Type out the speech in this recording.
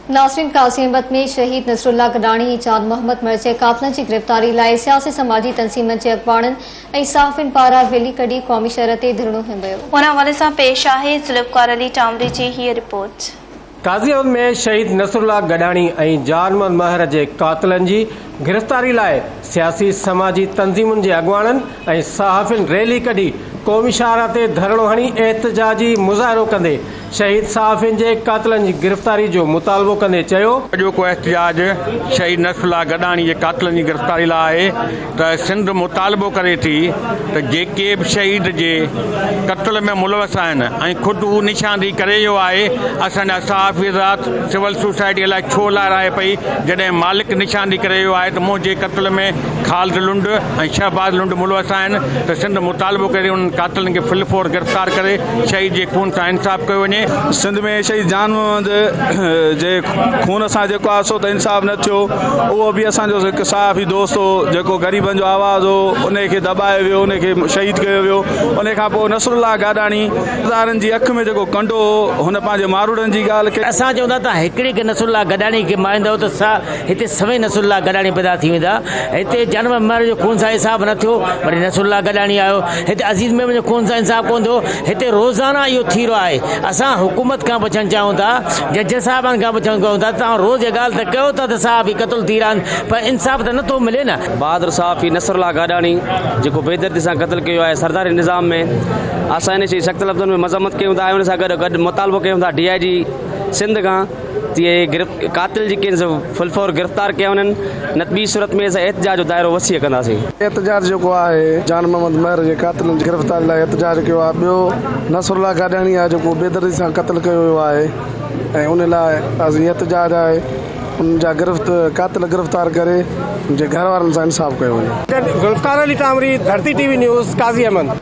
नासिन काज़ी अहमद में शहीद नसरुल्लाह गडानी जान मोहम्मद मर्जे कातलन की गिरफ़्तारी लाइ सियासी समाजी तंज़ीमनि जे अख़बारनि ऐं सहाफ़ियुनि पारां रैली कढी क़ौमी शहर ते धरणो हंयो वियो। उन हवाले सां पेश आहे ज़ुल्फ़कार अली टामरी जी हीअ रिपोर्ट। काज़ी अहमद में शहीद नसरुल्लाह गडानी ऐं जान मोहम्मद महर जे कातलनि जी गिरफ़्तारी लाइ सियासी समाजी तंज़ीमुनि जे अॻवाननि ऐं सहाफ़ियुनि रैली कढी क़ौमी शाहरा ते धरणो हणी एहतजाजी मुज़ाहिरो कंदे शहीद सहाफ़ियुनि जे कातलनि जी गिरफ़्तारी जो मुतालबो कंदे चयो अॼोको एहतजाज शहीद नसरुल्लाह गडानी जे कातलनि जी गिरफ़्तारी लाइ आहे त सिंध मुतालबो करे थी त जेके बि शहीद जे क़त्ल में मुलवस आहिनि ऐं ख़ुदि उहो निशानदेही करे वियो आहे असांजा सहाफ़ी हज़रात सिविल सोसाइटी अलाए छो लाराए पई जॾहिं मालिक निशानदेही करे वियो आहे त मुंहिंजे क़त्ल में ख़ालिद लुंड ऐं शहबाज़ लुंड मुलवस आहिनि त सिंध मुतालबो करे उन्हनि कातलनि खे फिलफोर गिरफ़्तार करे शहीद जे खून सां इंसाफ़ कयो वञे। सिंध में शहीद जान मोहम्मद जे खून सां जेको आहे सो त इंसाफ़ न थियो। उहो बि असांजो हिकु सहाफ़ी दोस्त हो जेको ग़रीबनि जो आवाज़ हो उनखे दॿायो वियो, उनखे शहीद कयो वियो। उन खां पोइ नसरुल्लाह गडानी हज़ारनि जी अखि में जेको कंडो हो हुन पंहिंजे मारूड़नि जी ॻाल्हि कई। असां चवंदा त हिकिड़े खे नसरुल्लाह गडानी खे मारींदव त हिते सभई नसरुल्लाह गडानी पैदा थी वेंदा। हिते जनम मर जो खून सां इंसाफ़ न थियो, वरी नसरुल्लाह गडानी आयो। हिते अज़ीज़ में जो खून सां इंसाफ़ कोन थियो। हिते रोज़ाना इहो थी रहियो आहे। असां हुकूमत खां पुछणु चाहियूं था, जज साहिबनि खां पुछणु चाहियूं था, तव्हां रोज़ इहा ॻाल्हि त कयो था त सहाफ़ी क़त्ल थी रहिया आहिनि, पर इंसाफ़ त नथो मिले न। बहादुर सहाफ़ी नसरुल्लाह गडानी जेको बेदर्दी सां क़त्ल कयो आहे सरदारी निज़ाम में, असां इन जी सख़्त लफ़्ज़नि में मज़म्मत कयूं था। उन सां गॾु मुतालबो कयूं था DIG सिंध खां कातिल जी फुलफोर गिरफ़्तार कया वञनि, न ॿी सूरत में असां एहतजाज जो दायरो वसी कंदासीं। एहतजाज जेको आहे जान मोहम्मद महर जे कातलनि जी गिरफ़्तारी लाइ एहतजाज कयो आहे। ॿियो नसरुल्लाह गडानी आहे जेको बेदर्दी सां क़त्ल कयो वियो आहे ऐं उन लाइ एहतजाज आहे उन जा कातिल गिरफ़्तार करे उनजे घर वारनि सां इंसाफ़ कयो वञे। ज़ुल्फ़कार अली टामरी, धरती TV न्यूज़, काज़ी अहमद।